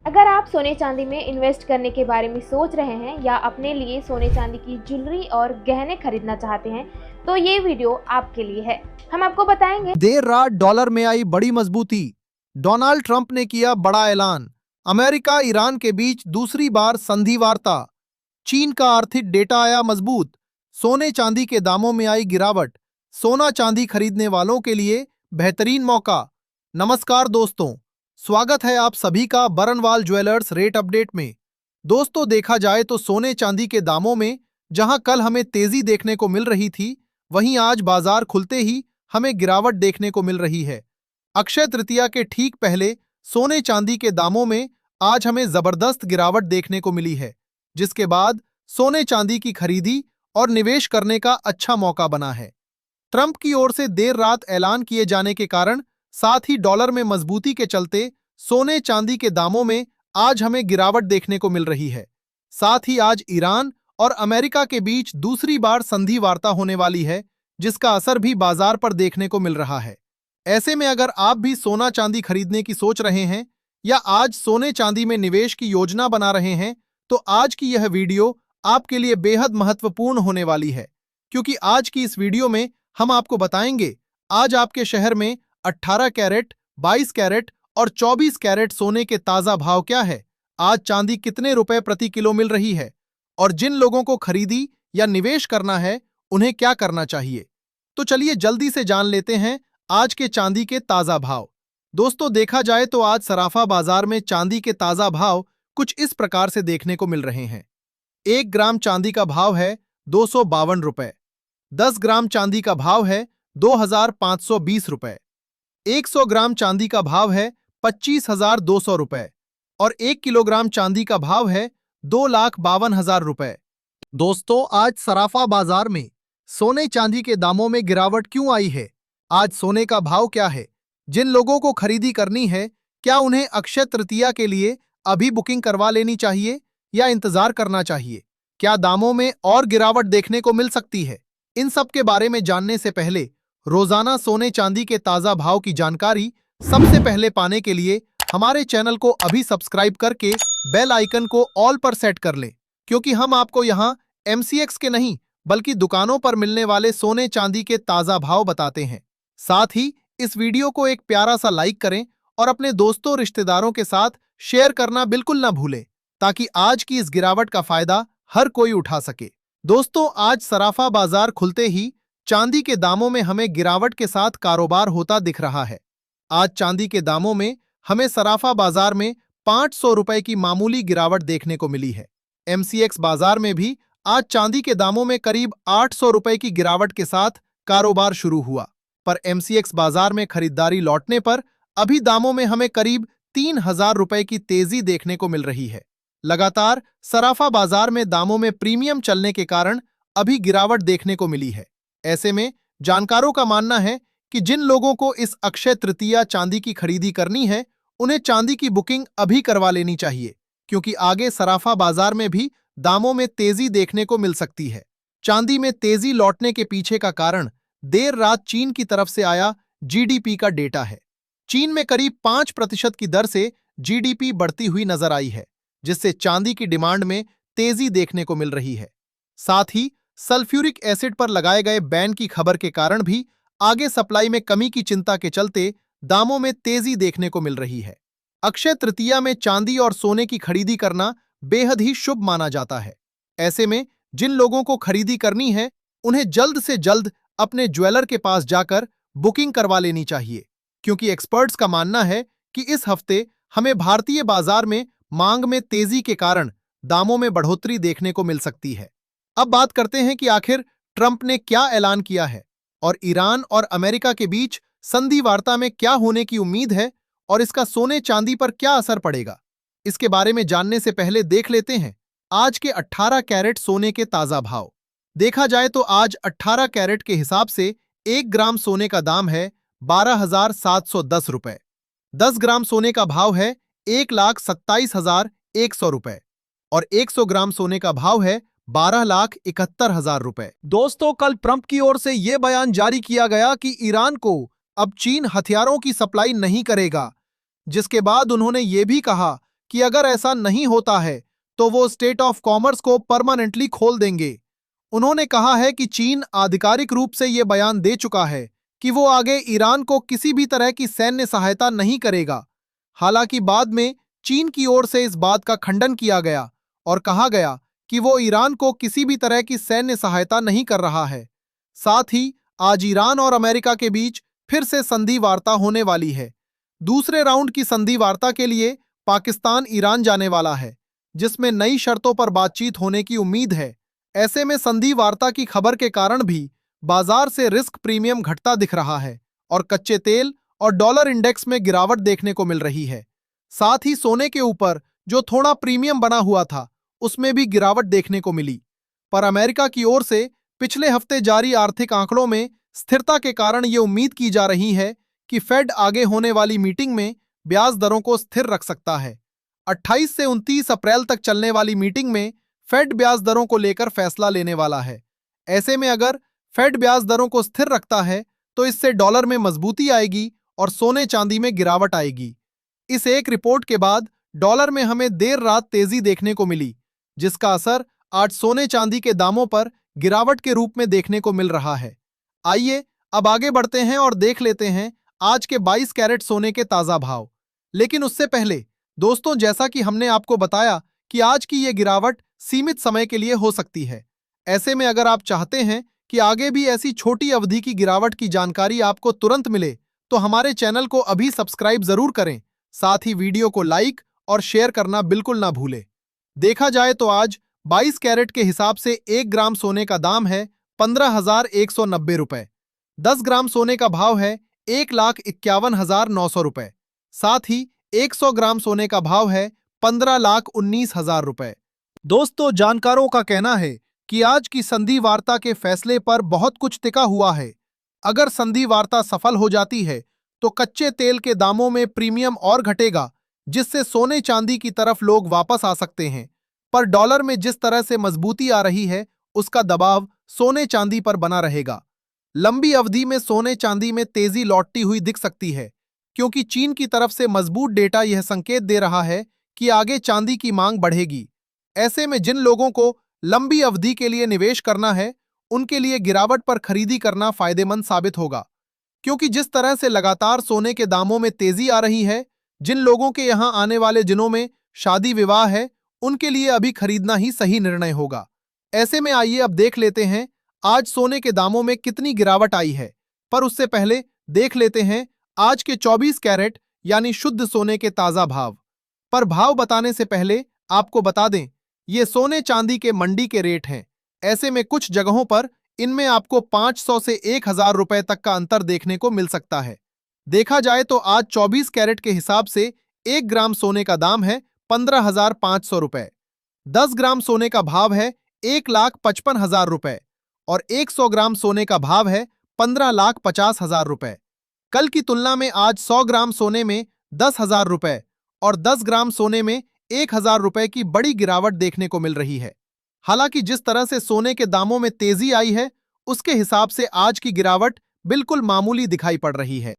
अगर आप सोने चांदी में इन्वेस्ट करने के बारे में सोच रहे हैं या अपने लिए सोने चांदी की ज्वेलरी और गहने खरीदना चाहते हैं तो ये वीडियो आपके लिए है। हम आपको बताएंगे। देर रात डॉलर में आई बड़ी मजबूती। डोनाल्ड ट्रंप ने किया बड़ा ऐलान। अमेरिका ईरान के बीच दूसरी बार संधि वार्ता। चीन का आर्थिक डेटा आया मजबूत। सोने चांदी के दामों में आई गिरावट। सोना चांदी खरीदने वालों के लिए बेहतरीन मौका। नमस्कार दोस्तों, स्वागत है आप सभी का बरनवाल ज्वेलर्स रेट अपडेट में। दोस्तों, देखा जाए तो सोने चांदी के दामों में जहां कल हमें तेजी देखने को मिल रही थी, वहीं आज बाजार खुलते ही हमें गिरावट देखने को मिल रही है। अक्षय तृतीया के ठीक पहले सोने चांदी के दामों में आज हमें जबरदस्त गिरावट देखने को मिली है, जिसके बाद सोने चांदी की खरीदी और निवेश करने का अच्छा मौका बना है। ट्रंप की ओर से देर रात ऐलान किए जाने के कारण साथ ही डॉलर में मजबूती के चलते सोने चांदी के दामों में आज हमें गिरावट देखने को मिल रही है। साथ ही आज ईरान और अमेरिका के बीच दूसरी बार संधि वार्ता होने वाली है, जिसका असर भी बाजार पर देखने को मिल रहा है। ऐसे में अगर आप भी सोना चांदी खरीदने की सोच रहे हैं या आज सोने चांदी में निवेश की योजना बना रहे हैं, तो आज की यह वीडियो आपके लिए बेहद महत्वपूर्ण होने वाली है, क्योंकि आज की इस वीडियो में हम आपको बताएंगे आज आपके शहर में 18 कैरेट, 22 कैरेट और 24 कैरेट सोने के ताजा भाव क्या है, आज चांदी कितने रुपए प्रति किलो मिल रही है और जिन लोगों को खरीदी या निवेश करना है उन्हें क्या करना चाहिए। तो चलिए जल्दी से जान लेते हैं आज के चांदी के ताजा भाव। दोस्तों, देखा जाए तो आज सराफा बाजार में चांदी के ताजा भाव कुछ इस प्रकार से देखने को मिल रहे हैं। 1 ग्राम चांदी का भाव है 252 रुपए। 10 ग्राम चांदी का भाव है 2520 रुपए। 100 ग्राम चांदी का भाव है 25,200 रुपए और 1 किलोग्राम चांदी का भाव है 2,52,000 रुपए। दोस्तों, आज सराफा बाजार में सोने चांदी के दामों में गिरावट क्यों आई है? आज सोने का भाव क्या है? जिन लोगों को खरीदी करनी है, क्या उन्हें अक्षय तृतीया के लिए अभी बुकिंग करवा लेनी चाहिए या इंतजार करना चाहिए? क्या दामों में और गिरावट देखने को मिल सकती है? इन सब के बारे में जानने से पहले रोजाना सोने चांदी के ताजा भाव की जानकारी सबसे पहले पाने के लिए हमारे चैनल को अभी सब्सक्राइब करके बेल आइकन को ऑल पर सेट कर लें, क्योंकि हम आपको यहाँ MCX के नहीं बल्कि दुकानों पर मिलने वाले सोने चांदी के ताजा भाव बताते हैं। साथ ही इस वीडियो को एक प्यारा सा लाइक करें और अपने दोस्तों रिश्तेदारों के साथ शेयर करना बिल्कुल ना भूलें, ताकि आज की इस गिरावट का फायदा हर कोई उठा सके। दोस्तों, आज सराफा बाजार खुलते ही चांदी के दामों में हमें गिरावट के साथ कारोबार होता दिख रहा है। आज चांदी के दामों में हमें सराफा बाजार में 500 रुपए की मामूली गिरावट देखने को मिली है। MCX बाजार में भी आज चांदी के दामों में करीब 800 रुपए की गिरावट के साथ कारोबार शुरू हुआ, पर MCX बाजार में खरीदारी लौटने पर अभी दामों में हमें करीब 3,000 रुपए की तेजी देखने को मिल रही है। लगातार सराफा बाजार में दामों में प्रीमियम चलने के कारण अभी गिरावट देखने को मिली है। ऐसे में जानकारों का मानना है कि जिन लोगों को इस अक्षय तृतीया चांदी की खरीदी करनी है, उन्हें चांदी की बुकिंग अभी करवा लेनी चाहिए, क्योंकि आगे सराफा बाजार में भी दामों में तेजी देखने को मिल सकती है। चांदी में तेजी लौटने के पीछे का कारण देर रात चीन की तरफ से आया GDP का डेटा है। चीन में करीब 5% की दर से GDP बढ़ती हुई नजर आई है, जिससे चांदी की डिमांड में तेजी देखने को मिल रही है। साथ ही सल्फ्यूरिक एसिड पर लगाए गए बैन की खबर के कारण भी आगे सप्लाई में कमी की चिंता के चलते दामों में तेजी देखने को मिल रही है। अक्षय तृतीया में चांदी और सोने की खरीदी करना बेहद ही शुभ माना जाता है। ऐसे में जिन लोगों को खरीदी करनी है, उन्हें जल्द से जल्द अपने ज्वेलर के पास जाकर बुकिंग करवा लेनी चाहिए, क्योंकि एक्सपर्ट्स का मानना है कि इस हफ्ते हमें भारतीय बाजार में मांग में तेजी के कारण दामों में बढ़ोतरी देखने को मिल सकती है। अब बात करते हैं कि आखिर ट्रंप ने क्या ऐलान किया है और ईरान और अमेरिका के बीच संधि वार्ता में क्या होने की उम्मीद है और इसका सोने चांदी पर क्या असर पड़ेगा। इसके बारे में जानने से पहले देख लेते हैं आज के 18 कैरेट सोने के ताजा भाव। देखा जाए तो आज 18 कैरेट के हिसाब से 1 ग्राम सोने का दाम है 12,710 रुपए। 10 ग्राम सोने का भाव है 1,27,100 रुपए और 100 ग्राम सोने का भाव है 12,71,000 रुपए। दोस्तों, कल ट्रंप की ओर से यह बयान जारी किया गया कि ईरान को अब चीन हथियारों की सप्लाई नहीं करेगा, जिसके बाद उन्होंने ये भी कहा कि अगर ऐसा नहीं होता है तो वो स्टेट ऑफ कॉमर्स को परमानेंटली खोल देंगे। उन्होंने कहा है कि चीन आधिकारिक रूप से ये बयान दे चुका है कि वो आगे ईरान को किसी भी तरह की सैन्य सहायता नहीं करेगा। हालांकि बाद में चीन की ओर से इस बात का खंडन किया गया और कहा गया कि वो ईरान को किसी भी तरह की सैन्य सहायता नहीं कर रहा है। साथ ही आज ईरान और अमेरिका के बीच फिर से संधि वार्ता होने वाली है। दूसरे राउंड की संधि वार्ता के लिए पाकिस्तान ईरान जाने वाला है, जिसमें नई शर्तों पर बातचीत होने की उम्मीद है। ऐसे में संधि वार्ता की खबर के कारण भी बाजार से रिस्क प्रीमियम घटता दिख रहा है और कच्चे तेल और डॉलर इंडेक्स में गिरावट देखने को मिल रही है। साथ ही सोने के ऊपर जो थोड़ा प्रीमियम बना हुआ था उसमें भी गिरावट देखने को मिली। पर अमेरिका की ओर से पिछले हफ्ते जारी आर्थिक आंकड़ों में स्थिरता के कारण ये उम्मीद की जा रही है कि फेड आगे होने वाली मीटिंग में ब्याज दरों को स्थिर रख सकता है। 28 से 29 अप्रैल तक चलने वाली मीटिंग में फेड ब्याज दरों को लेकर फैसला लेने वाला है। ऐसे में अगर फेड ब्याज दरों को स्थिर रखता है तो इससे डॉलर में मजबूती आएगी और सोने चांदी में गिरावट आएगी। इस एक रिपोर्ट के बाद डॉलर में हमें देर रात तेजी देखने को मिली, जिसका असर आज सोने चांदी के दामों पर गिरावट के रूप में देखने को मिल रहा है। आइए अब आगे बढ़ते हैं और देख लेते हैं आज के 22 कैरेट सोने के ताजा भाव। लेकिन उससे पहले दोस्तों, जैसा कि हमने आपको बताया कि आज की ये गिरावट सीमित समय के लिए हो सकती है। ऐसे में अगर आप चाहते हैं कि आगे भी ऐसी छोटी अवधि की गिरावट की जानकारी आपको तुरंत मिले तो हमारे चैनल को अभी सब्सक्राइब जरूर करें। साथ ही वीडियो को लाइक और शेयर करना बिल्कुल ना भूलें। देखा जाए तो आज 22 कैरेट के हिसाब से 1 ग्राम सोने का दाम है 15,190 रुपए। 10 ग्राम सोने का भाव है 1,51,900 रुपए। साथ ही 100 ग्राम सोने का भाव है 15,19,000 रुपए। दोस्तों, जानकारों का कहना है कि आज की संधि वार्ता के फैसले पर बहुत कुछ टिका हुआ है। अगर संधि वार्ता सफल हो जाती है तो कच्चे तेल के दामों में प्रीमियम और घटेगा, जिससे सोने चांदी की तरफ लोग वापस आ सकते हैं। पर डॉलर में जिस तरह से मजबूती आ रही है उसका दबाव सोने चांदी पर बना रहेगा। लंबी अवधि में सोने चांदी में तेजी लौटती हुई दिख सकती है, क्योंकि चीन की तरफ से मजबूत डेटा यह संकेत दे रहा है कि आगे चांदी की मांग बढ़ेगी। ऐसे में जिन लोगों को लंबी अवधि के लिए निवेश करना है उनके लिए गिरावट पर खरीदी करना फायदेमंद साबित होगा, क्योंकि जिस तरह से लगातार सोने के दामों में तेजी आ रही है, जिन लोगों के यहां आने वाले दिनों में शादी विवाह है उनके लिए अभी खरीदना ही सही निर्णय होगा। ऐसे में आइए अब देख लेते हैं आज सोने के दामों में कितनी गिरावट आई है। पर उससे पहले देख लेते हैं आज के 24 कैरेट यानी शुद्ध सोने के ताजा भाव। पर भाव बताने से पहले आपको बता दें, ये सोने चांदी के मंडी के रेट हैं। ऐसे में कुछ जगहों पर इनमें आपको 500 से 1,000 रुपए तक का अंतर देखने को मिल सकता है। देखा जाए तो आज 24 कैरेट के हिसाब से 1 ग्राम सोने का दाम है 15,500 रुपए। 10 ग्राम सोने का भाव है 1,55,000 रुपए और 100 ग्राम सोने का भाव है 15,50,000 रुपए। कल की तुलना में आज 100 ग्राम सोने में 10,000 रुपए और 10 ग्राम सोने में 1,000 रुपए की बड़ी गिरावट देखने को मिल रही है। हालांकि जिस तरह से सोने के दामों में तेजी आई है उसके हिसाब से आज की गिरावट बिल्कुल मामूली दिखाई पड़ रही है।